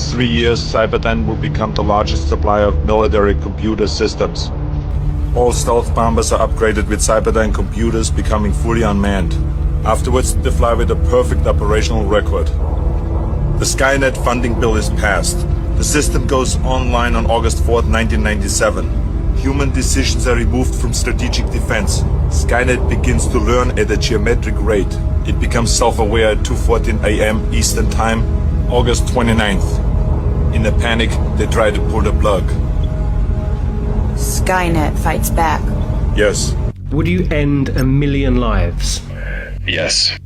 3 years, Cyberdyne will become the largest supplier of military computer systems. All stealth bombers are upgraded with Cyberdyne computers, becoming fully unmanned. Afterwards, they fly with a perfect operational record. The Skynet funding bill is passed. The system goes online on August 4th, 1997. Human decisions are removed from strategic defense. Skynet begins to learn at a geometric rate. It becomes self-aware at 2:14 a.m. Eastern Time, August 29th. In a panic, they try to pull the plug. Skynet fights back. Yes. Would you end 1 million lives? Yes.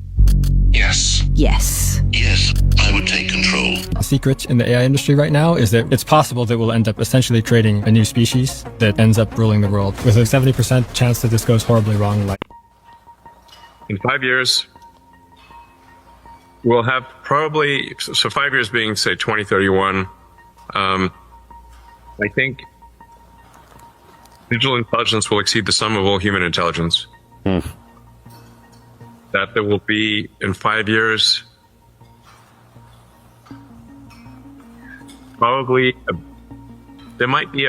Yes. Yes. Yes, I would take control. The secret in the AI industry right now is that it's possible that we'll end up essentially creating a new species that ends up ruling the world with a 70% chance that this goes horribly wrong. In 5 years, we'll have probably, so 5 years being, say, 2031, I think digital intelligence will exceed the sum of all human intelligence. That there will be, in 5 years, probably, there might be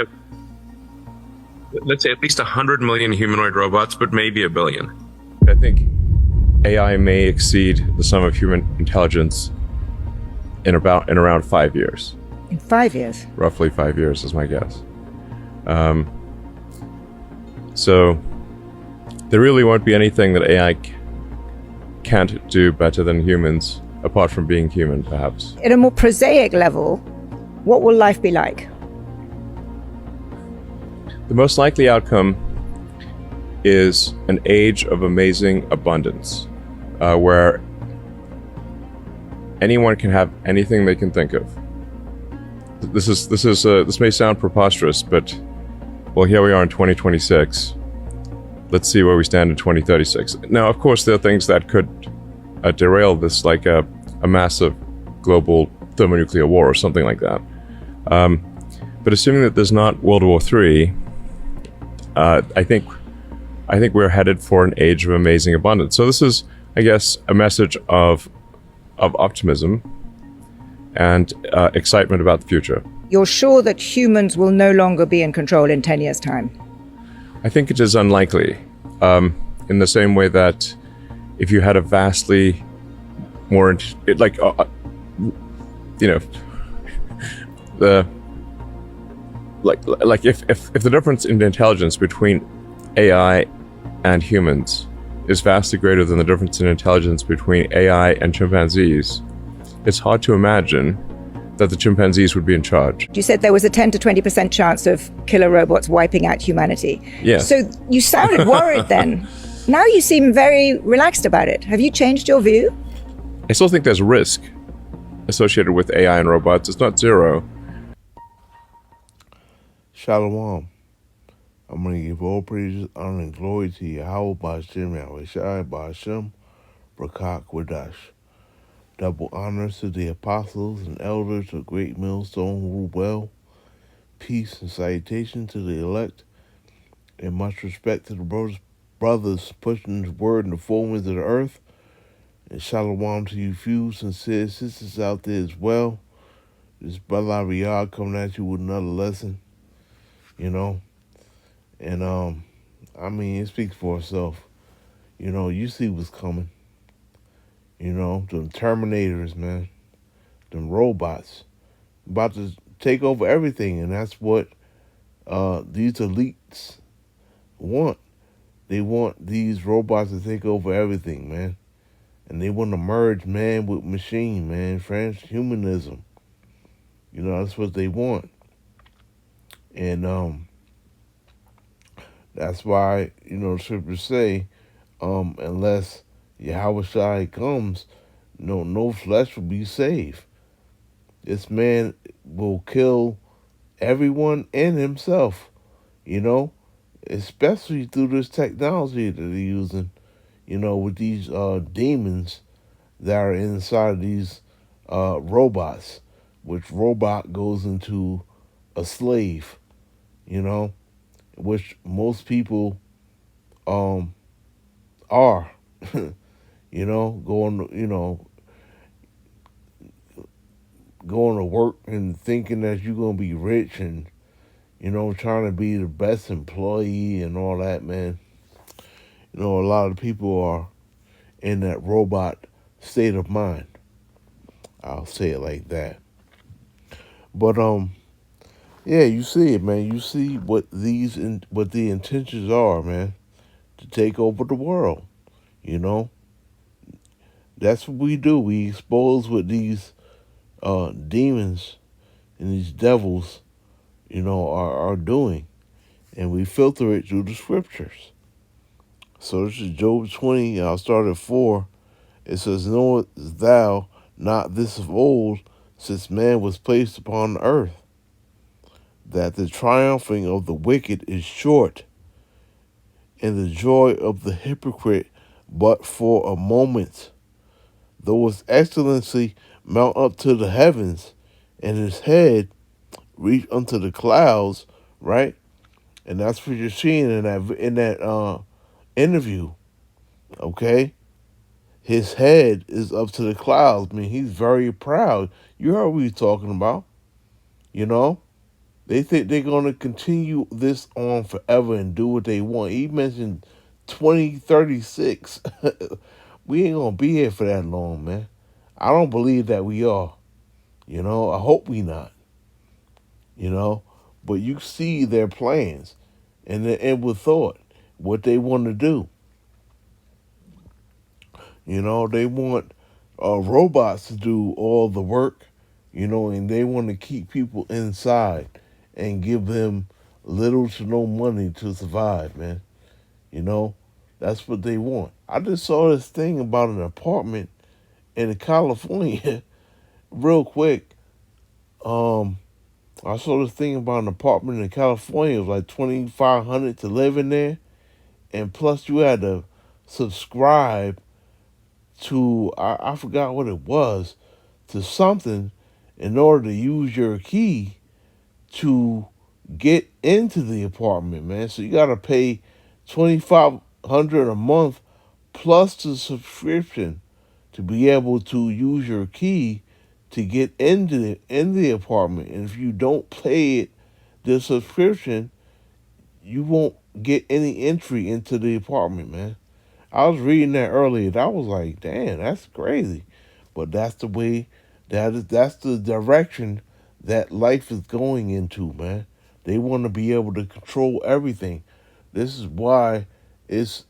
let's say at least 100 million humanoid robots, but maybe 1 billion. I think AI may exceed the sum of human intelligence in around 5 years. In 5 years? Roughly 5 years is my guess. So there really won't be anything that AI can't do better than humans, apart from being human, perhaps. At a more prosaic level, what will life be like? The most likely outcome is an age of amazing abundance, where anyone can have anything they can think of. This may sound preposterous, but well, here we are in 2026. Let's see where we stand in 2036. Now, of course, there are things that could derail this, like a massive global thermonuclear war or something like that. But assuming that there's not World War III, I think we're headed for an age of amazing abundance. So this is, I guess, a message of optimism and excitement about the future. You're sure that humans will no longer be in control in 10 years' time? I think it is unlikely, in the same way that if you had a vastly more, if the difference in intelligence between AI and humans is vastly greater than the difference in intelligence between AI and chimpanzees, it's hard to imagine that the chimpanzees would be in charge. You said there was a 10 to 20% chance of killer robots wiping out humanity. Yeah. So you sounded worried then. Now you seem very relaxed about it. Have you changed your view? I still think there's risk associated with AI and robots. It's not zero. Shalom. I'm going to give all praises, honor, and glory to Yahweh Ba'ashem, Yahweh Shai Ba'ashem, Brakak Wadash. Double honors to the apostles and elders of Great Millstone who rule well. Peace and salutation to the elect. And much respect to the brothers pushing his word in the four winds of the earth. And shalom to you few sincere sisters out there as well. This brother Riyadh coming at you with another lesson. You know. And I mean, it speaks for itself. You know, you see what's coming. You know, them Terminators, man. Them robots. About to take over everything. And that's what these elites want. They want these robots to take over everything, man. And they want to merge man with machine, man. Transhumanism. You know, that's what they want. And that's why, you know, the scriptures say, unless Yahweh Shai comes, no flesh will be saved. This man will kill everyone and himself, you know, especially through this technology that they're using, you know, with these demons that are inside of these robots, which robot goes into a slave, you know, which most people are, you know, going, you know, going to work and thinking that you're gonna be rich and trying to be the best employee and all that, man. A lot of people are in that robot state of mind. I'll say it like that. But yeah, you see it, man. You see what what the intentions are, man, to take over the world. You know, that's what we do. We expose what these demons and these devils, are doing, and we filter it through the scriptures. So this is Job 20. I'll start at 4. It says, "Knowest thou not this of old, since man was placed upon the earth, that the triumphing of the wicked is short, and the joy of the hypocrite but for a moment? Though his excellency mount up to the heavens, and his head reach unto the clouds," right? And that's what you're seeing in that interview. Okay, his head is up to the clouds. I mean, he's very proud. You heard what he's talking about. They think they're gonna continue this on forever and do what they want. He mentioned 2036. We ain't gonna be here for that long, man. I don't believe that we are. I hope we not. But you see their plans and their inward thought, what they want to do. They want robots to do all the work, and they want to keep people inside and give them little to no money to survive, man. That's what they want. I just saw this thing about an apartment in California real quick. I saw this thing about an apartment in California. It was like $2,500 to live in there, and plus you had to subscribe to I forgot what it was, to something in order to use your key to get into the apartment, man. So you gotta pay $2,500 a month plus the subscription to be able to use your key to get in the apartment. And if you don't pay the subscription, you won't get any entry into the apartment, man. I was reading that earlier. And I was like, damn, that's crazy. But that's the way, that's the direction that life is going into, man. They want to be able to control everything. This is why it's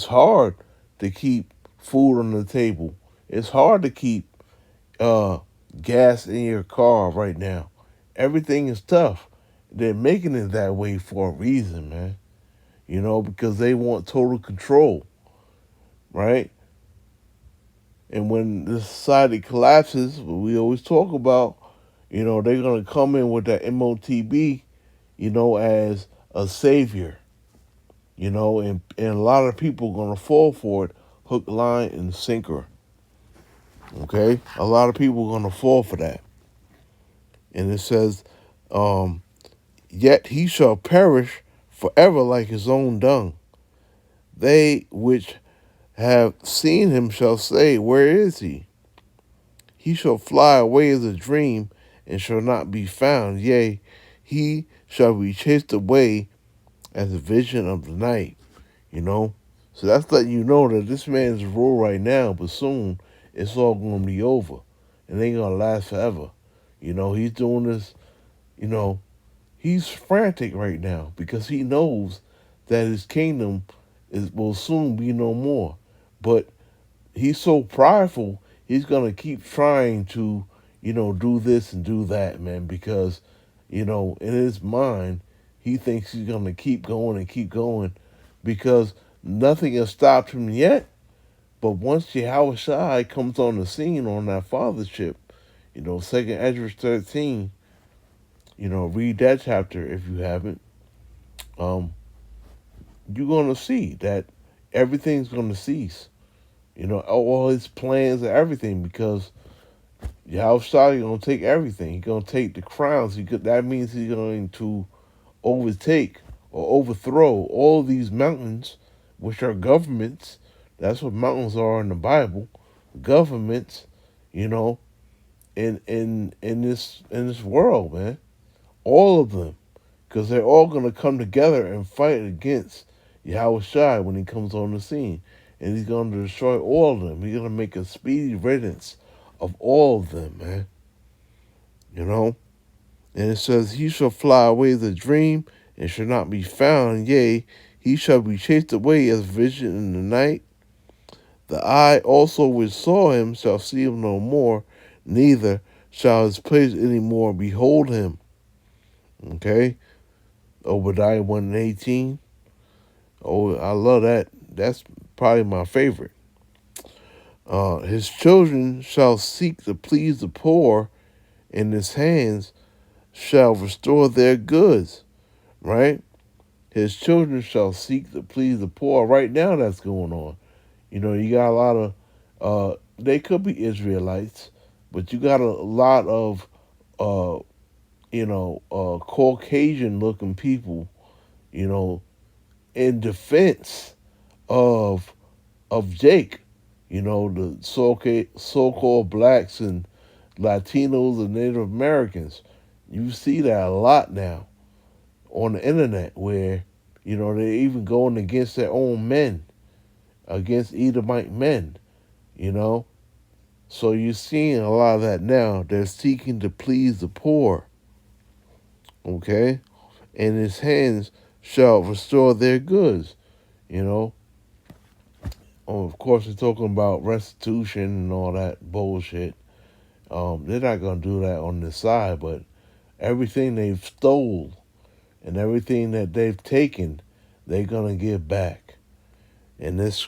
hard to keep food on the table. It's hard to keep gas in your car right now. Everything is tough. They're making it that way for a reason, man. Because they want total control, right? And when the society collapses, we always talk about, they're going to come in with that MOTB, as a savior, and a lot of people are going to fall for it, hook, line, and sinker. Okay? A lot of people are going to fall for that. And it says, "Yet he shall perish forever like his own dung. They which have seen him shall say, Where is he? He shall fly away as a dream, and shall not be found. Yea, he shall be chased away as a vision of the night." So that's letting you know that this man's rule right now, but soon it's all going to be over. It ain't going to last forever. He's doing this, he's frantic right now because he knows that his kingdom will soon be no more. But he's so prideful, he's going to keep trying to, do this and do that, man, because, in his mind, he thinks he's going to keep going because nothing has stopped him yet. But once Yahweh Shai comes on the scene on that fathership, 2nd Ezra 13, read that chapter if you haven't, you're going to see that everything's going to cease. All his plans and everything, because Yahweh Shai is going to take everything. He's going to take the crowns. That means he's going to overtake or overthrow all these mountains, which are governments. That's what mountains are in the Bible. Governments, in this world, man. All of them, because they're all gonna come together and fight against Yahweh Shai when he comes on the scene, and he's gonna destroy all of them. He's gonna make a speedy riddance of all of them, man. You know, and it says, "He shall fly away as a dream, and shall not be found. Yea, he shall be chased away as a vision in the night. The eye also which saw him shall see him no more, neither shall his place any more behold him." Okay? Obadiah 1:18. Oh, I love that. That's probably my favorite. His children shall seek to please the poor, and his hands shall restore their goods. Right? His children shall seek to please the poor. Right now that's going on. You know, you got a lot of, they could be Israelites, but you got a lot of, Caucasian-looking people, you know, in defense of Jake, you know, the so-called blacks and Latinos and Native Americans. You see that a lot now on the internet where, you know, they're even going against their own men, against Edomite men, you know. So you're seeing a lot of that now. They're seeking to please the poor, okay? And his hands shall restore their goods, you know. Of course, we're talking about restitution and all that bullshit. They're not going to do that on this side, but everything they've stole and everything that they've taken, they're going to give back. And this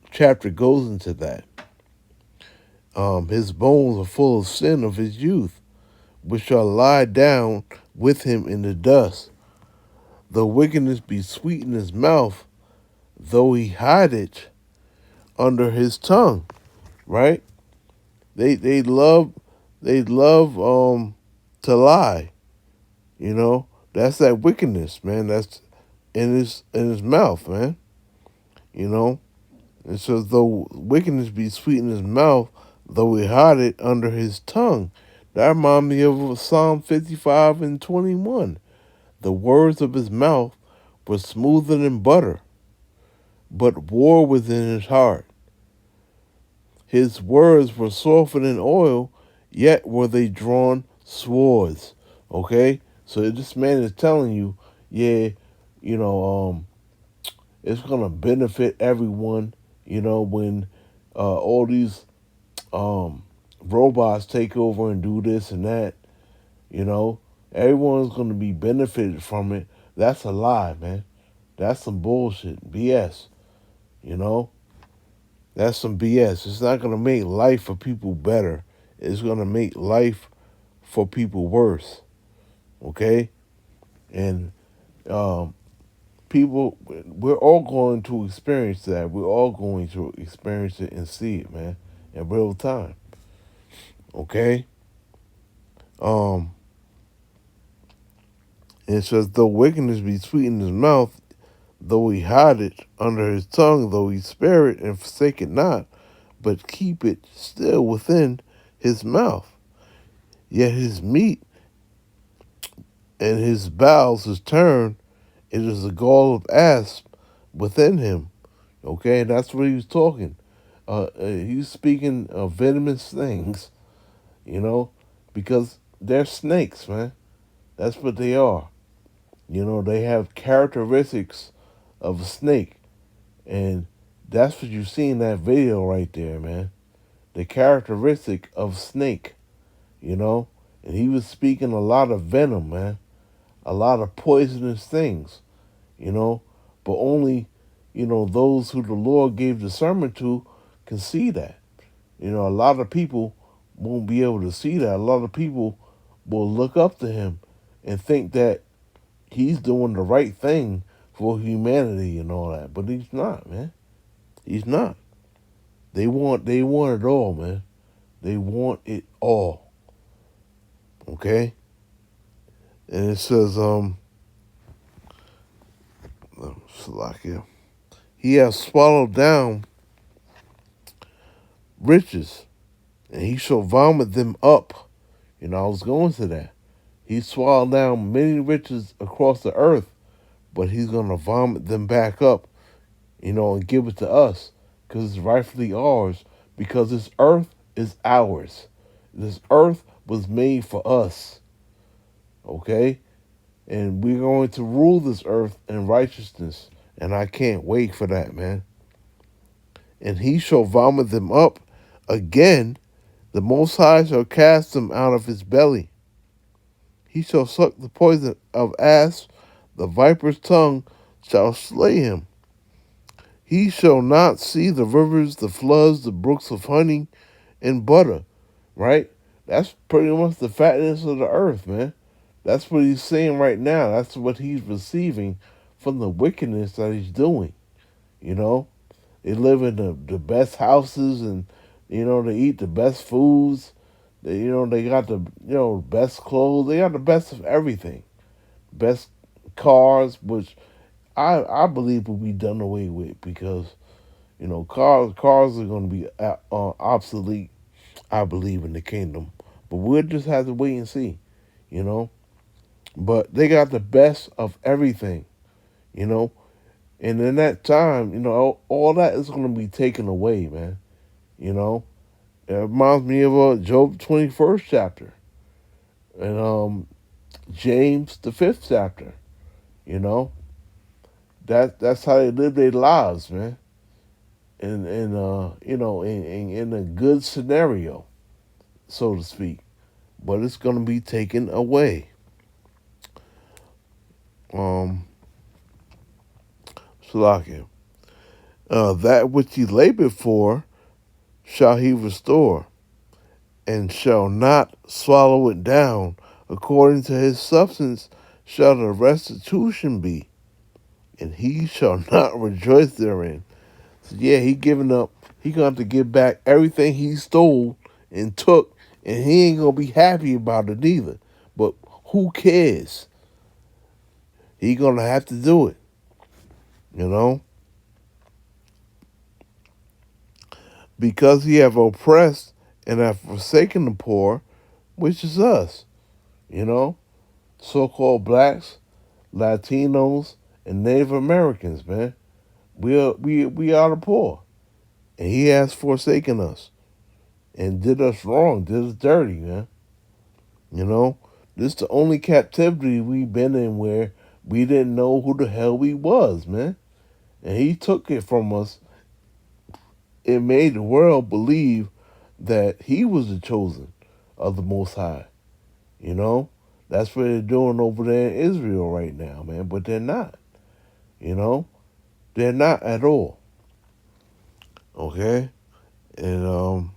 chapter goes into that. His bones are full of sin of his youth, which shall lie down with him in the dust. Though wickedness be sweet in his mouth, though he hide it under his tongue. Right? They love to lie. You know, that's that wickedness, man. That's in his mouth, man. You know, it says, though wickedness be sweet in his mouth, though he hide it under his tongue. That reminds me of Psalm 55:21. The words of his mouth were smoother than butter, but war within his heart. His words were softer than oil, yet were they drawn swords. Okay? So this man is telling you, yeah, you know, it's going to benefit everyone, you know, when all these robots take over and do this and that, you know. Everyone's going to be benefited from it. That's a lie, man. That's some bullshit, BS, you know. That's some BS. It's not going to make life for people better. It's going to make life for people worse, okay? And people, we're all going to experience that. We're all going to experience it and see it, man, in real time. Okay? It says, though wickedness be sweet in his mouth, though he hide it under his tongue, though he spare it and forsake it not, but keep it still within his mouth. Yet his meat and his bowels is turned, it is a gall of asp within him. Okay, and that's what he was talking. He was speaking of venomous things, you know, because they're snakes, man. That's what they are. You know, they have characteristics of a snake. And that's what you see in that video right there, man. The characteristic of snake, you know. And he was speaking a lot of venom, man. A lot of poisonous things, you know. But only, you know, those who the Lord gave discernment to can see that. You know, a lot of people won't be able to see that. A lot of people will look up to him and think that he's doing the right thing for humanity and all that. But he's not, man. He's not. They want it all, man. They want it all. Okay? And it says, he has swallowed down riches and he shall vomit them up. You know, I was going to that. He swallowed down many riches across the earth, but he's going to vomit them back up, you know, and give it to us because it's rightfully ours, because this earth is ours. This earth was made for us, okay? And we're going to rule this earth in righteousness, and I can't wait for that, man. And he shall vomit them up again. The Most High shall cast them out of his belly. He shall suck the poison of asps, the viper's tongue shall slay him. He shall not see the rivers, the floods, the brooks of honey and butter, right? That's pretty much the fatness of the earth, man. That's what he's saying right now. That's what he's receiving from the wickedness that he's doing, you know? They live in the best houses, and, you know, they eat the best foods. They, you know, they got the, you know, best clothes. They got the best of everything. Best cars, which I believe will be done away with, because, you know, cars are going to be obsolete, I believe, in the kingdom. But we'll just have to wait and see, you know. But they got the best of everything, you know. And in that time, you know, all that is going to be taken away, man. You know, it reminds me of Job 21st chapter, and James the 5th chapter. You know, that's how they live their lives, man. And you know, in a good scenario, so to speak. But it's going to be taken away. Salakia. That which he labored for shall he restore, and shall not swallow it down. According to his substance shall the restitution be, and he shall not rejoice therein. So yeah, he giving up. He gonna have to give back everything he stole and took, and he ain't gonna be happy about it either. But who cares? He gonna have to do it, you know? Because he have oppressed and have forsaken the poor, which is us, you know, so-called blacks, Latinos, and Native Americans, man. We are the poor, and he has forsaken us and did us wrong, did us dirty, man. You know, this is the only captivity we've been in where we didn't know who the hell we was, man. And he took it from us. It made the world believe that he was the chosen of the Most High. You know? That's what they're doing over there in Israel right now, man. But they're not. You know? They're not at all. Okay? And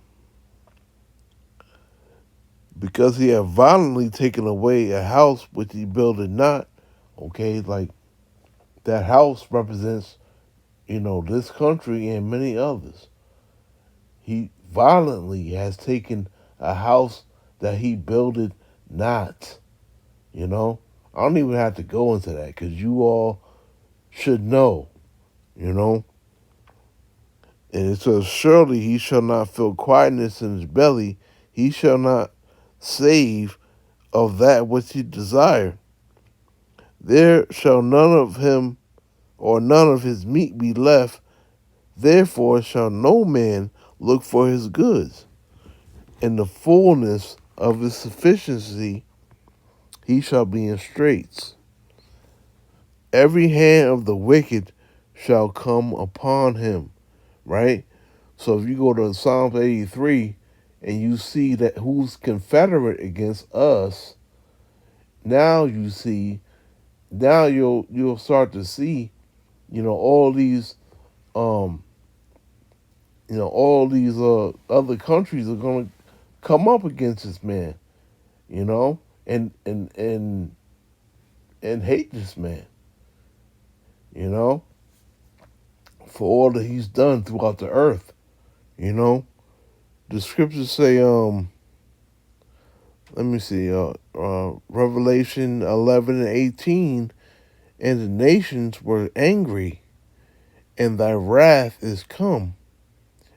because he had violently taken away a house which he builded not, okay, like that house represents, you know, this country and many others. He violently has taken a house that he builded not. You know? I don't even have to go into that because you all should know. You know? And it says, surely he shall not feel quietness in his belly. He shall not save of that which he desired. There shall none of him or none of his meat be left. Therefore shall no man look for his goods. In the fullness of his sufficiency, he shall be in straits. Every hand of the wicked shall come upon him, right? So if you go to Psalms 83 and you see that who's confederate against us, now you'll start to see, you know, all these other countries are going to come up against this man, you know, and hate this man, you know, for all that he's done throughout the earth, you know. The scriptures say, let me see, Revelation 11 and 18, and the nations were angry, and thy wrath is come,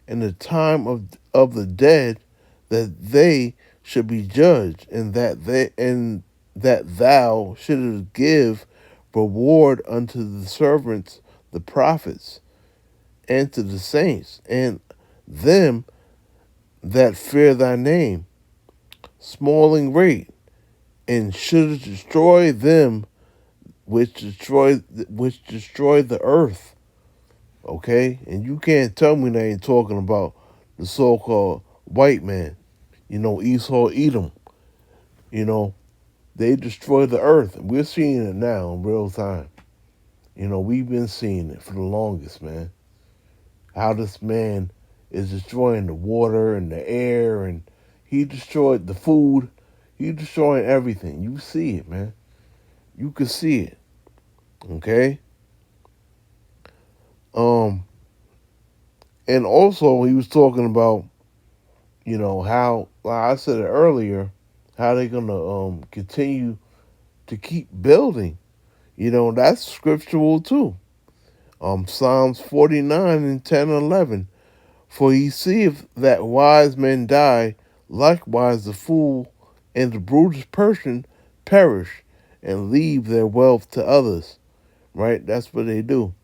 and the time of the dead that they should be judged, and that thou shouldest give reward unto the servants, the prophets, and to the saints, and them that fear thy name, smalling rate, and shouldest destroy them which destroy the earth. Okay? And you can't tell me they ain't talking about the so-called white man. Esau, Edom. They destroy the earth. And we're seeing it now in real time. We've been seeing it for the longest, man. How this man is destroying the water and the air, and he destroyed the food. He destroying everything. You see it, man. You can see it. Okay? And also he was talking about, how, like I said it earlier, how they're gonna continue to keep building. That's scriptural too. Psalms 49 and 10 and 11. For he seeth that wise men die, likewise the fool and the brutish person perish and leave their wealth to others. Right? That's what they do.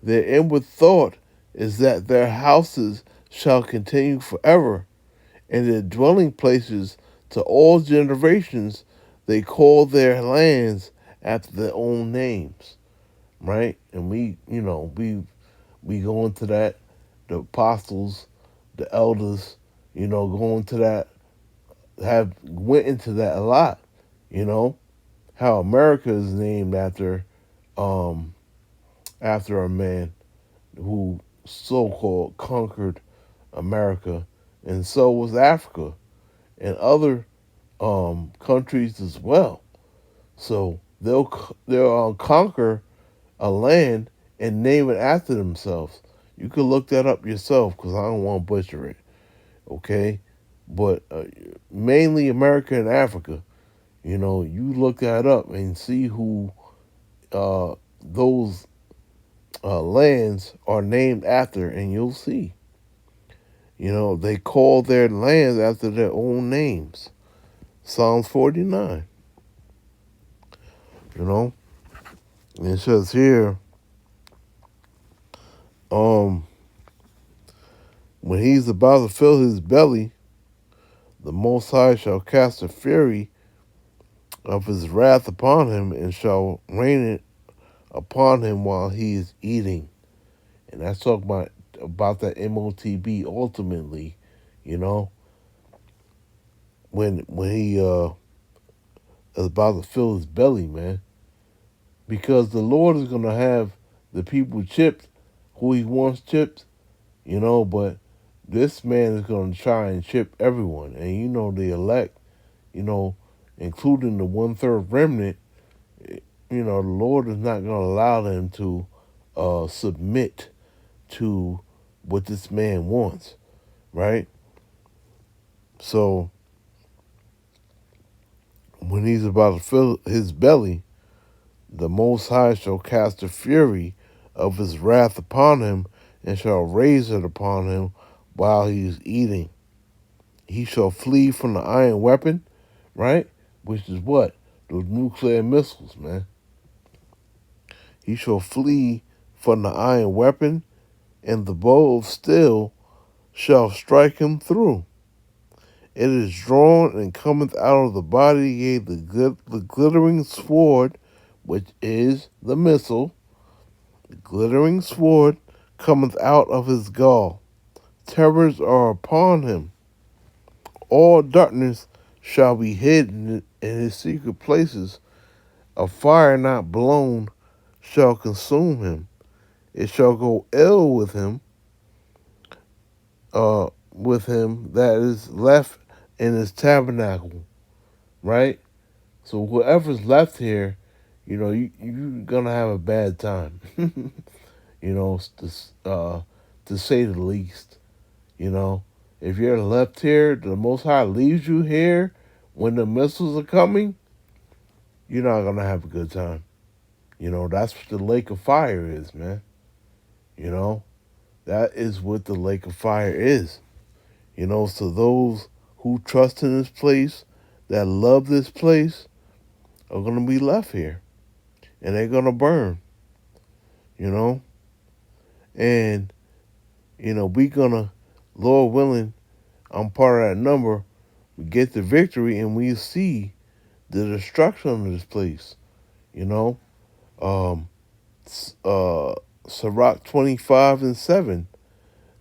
Their inward thought is that their houses shall continue forever, and their dwelling places to all generations. They call their lands after their own names. Right? And we go into that. The apostles, the elders, go into that, went into that a lot. How America is named after a man who so-called conquered America, and so was Africa and other countries as well. So they'll conquer a land and name it after themselves. You can look that up yourself because I don't want to butcher it, okay? But mainly America and Africa. You look that up and see who those lands are named after, and you'll see. They call their lands after their own names. Psalms 49. And it says here, when he's about to fill his belly, the Most High shall cast a fury of his wrath upon him, and shall rain it upon him while he is eating. And that's talking about that MOTB ultimately, when he is about to fill his belly, man. Because the Lord is going to have the people chipped who he wants chipped, but this man is going to try and chip everyone. And the elect, including the 1/3 remnant, the Lord is not going to allow them to submit to what this man wants, right? So when he's about to fill his belly, the Most High shall cast a fury of his wrath upon him, and shall raise it upon him while he is eating. He shall flee from the iron weapon, right? Which is what? Those nuclear missiles, man. He shall flee from the iron weapon, and the bow of steel shall strike him through. It is drawn and cometh out of the body, yea, the glittering sword, which is the missile. The glittering sword cometh out of his gall. Terrors are upon him. All darkness shall be hidden in his secret places. A fire not blown shall consume him. It shall go ill with him that is left in his tabernacle, right? So whoever's left here, you're gonna have a bad time, to say the least. If you're left here, the Most High leaves you here when the missiles are coming, you're not gonna have a good time. That's what the lake of fire is, man. That is what the lake of fire is. So those who trust in this place, that love this place, are going to be left here. And they're going to burn, you know? And, we going to, Lord willing, I'm part of that number, we get the victory and we see the destruction of this place, you know? Sirach 25:7,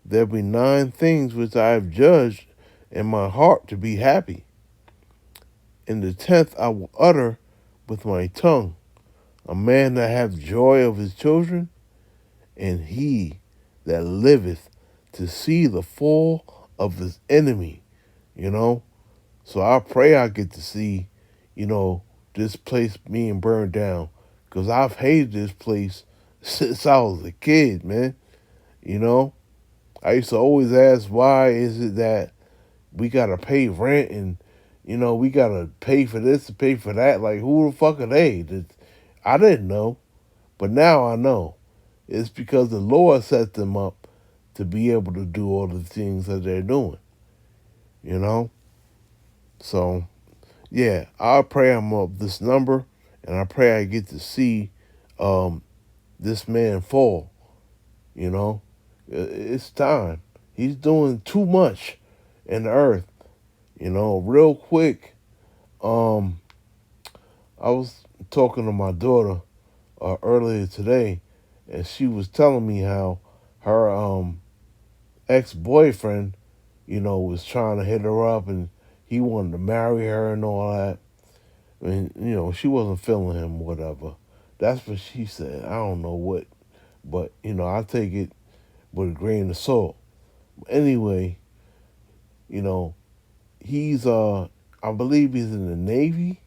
there be 9 things which I have judged in my heart to be happy. In the 10th I will utter with my tongue, a man that hath joy of his children, and he that liveth to see the fall of his enemy, you know? So I pray I get to see, this place being burned down, because I've hated this place since I was a kid, man. I used to always ask, why is it that we gotta pay rent and, we gotta pay for this and pay for that? Like, who the fuck are they? I didn't know, but now I know. It's because the Lord set them up to be able to do all the things that they're doing, So, yeah, I pray I'm up this number, and I pray I get to see this man fall. It's time. He's doing too much in the earth. Real quick, I was talking to my daughter earlier today, and she was telling me how her ex-boyfriend, was trying to hit her up, and he wanted to marry her and all that. And, she wasn't feeling him, whatever. That's what she said. I don't know what, but, I take it with a grain of salt. Anyway, he's, I believe he's in the Navy,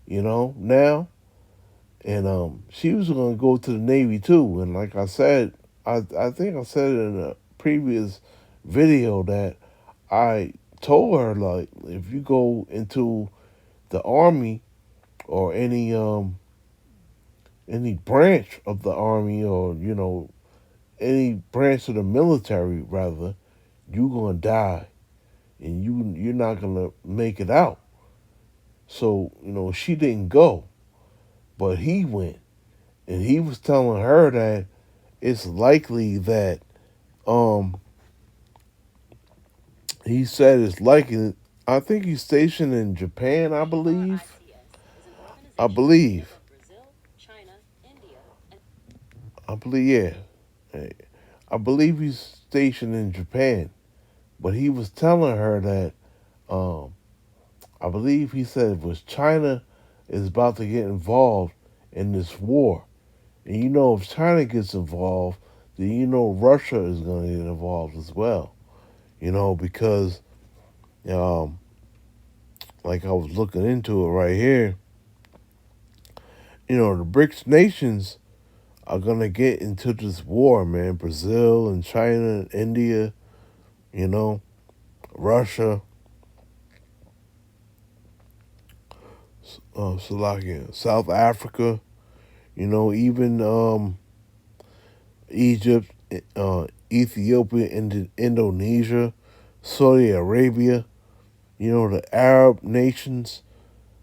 now. And she was going to go to the Navy too. And like I said, I think I said it in a previous video that I told her, like, if you go into the Army or any branch of the Army, or any branch of the military rather, you're gonna die, and you're not gonna make it out. So she didn't go, but he went, and he was telling her that it's likely that he said it's likely. I think he's stationed in Japan, I believe. Yeah. I believe he's stationed in Japan. But he was telling her that, I believe he said it was China is about to get involved in this war. And if China gets involved, then Russia is going to get involved as well. Because, like I was looking into it right here, the BRICS nations are going to get into this war, man. Brazil and China and India, Russia, South Africa, even Egypt, Ethiopia, Indonesia, Saudi Arabia, the Arab nations,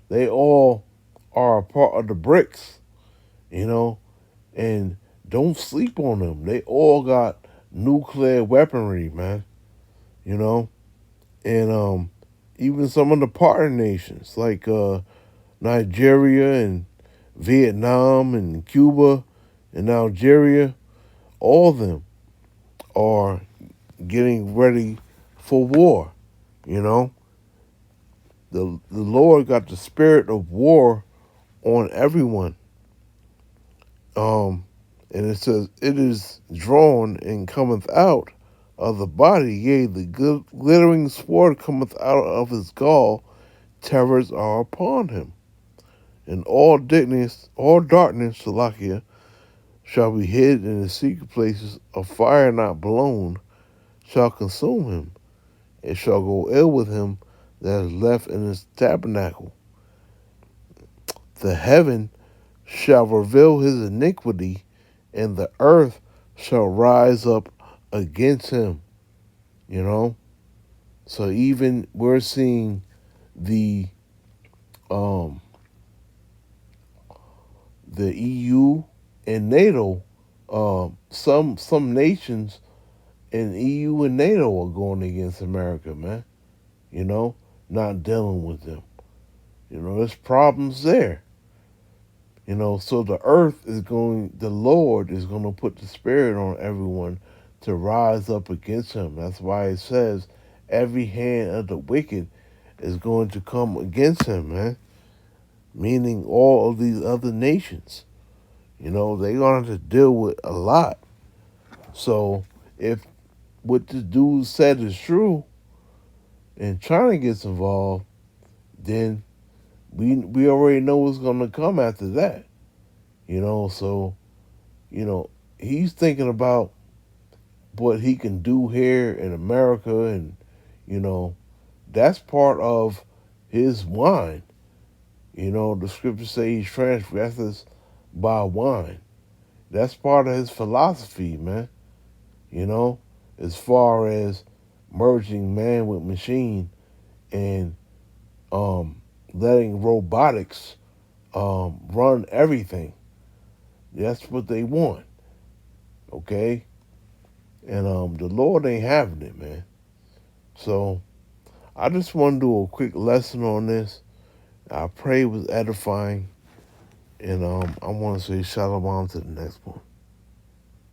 they all are a part of the BRICS, and don't sleep on them. They all got nuclear weaponry, man, and even some of the partner nations like Nigeria and Vietnam and Cuba and Algeria, all of them are getting ready for war, The Lord got the spirit of war on everyone. And it says, it is drawn and cometh out of the body, yea, the glittering sword cometh out of his gall, terrors are upon him. And all darkness, Salakia, shall be hid in the secret places, of fire not blown shall consume him. It shall go ill with him that is left in his tabernacle. The heaven shall reveal his iniquity, and the earth shall rise up against him. So even we're seeing the EU and NATO, some nations in EU and NATO are going against America, man. You know, not dealing with them. You know, there's problems there. You know, so the Lord is going to put the spirit on everyone to rise up against him. That's why it says every hand of the wicked is going to come against him, man. Meaning all of these other nations. You know, they're going to have to deal with a lot. So if what the dude said is true and China gets involved, then we already know what's going to come after that. You know, so, you know, he's thinking about what he can do here in America, and, you know, that's part of his wine. You know, the scriptures say he transgressed us by wine. That's part of his philosophy, man. You know, as far as merging man with machine and letting robotics run everything. That's what they want. Okay? And the Lord ain't having it, man. So I just want to do a quick lesson on this. I pray it was edifying. And I want to say shalom to the next one.